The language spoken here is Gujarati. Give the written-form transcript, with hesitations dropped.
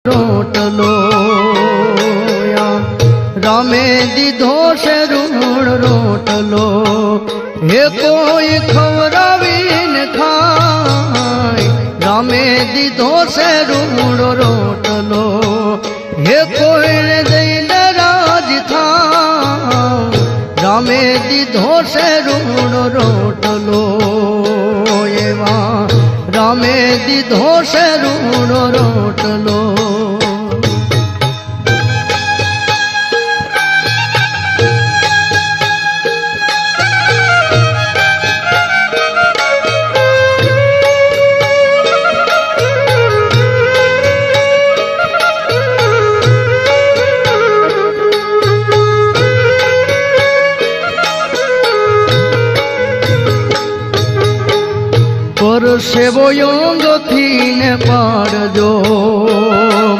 રોટલો રામે દીધો છે રૂણ રોટલો હે કોઈ ખવડાવીને ખાય રામે દીધો છે રૂણ રોટલો હે કોઈને દઈને રાજ થાય રામે દીધો છે રૂણ રોટલો એવા રામે દીધો છે રૂણ રોટલો સેવો યોંગથી ને પાડજો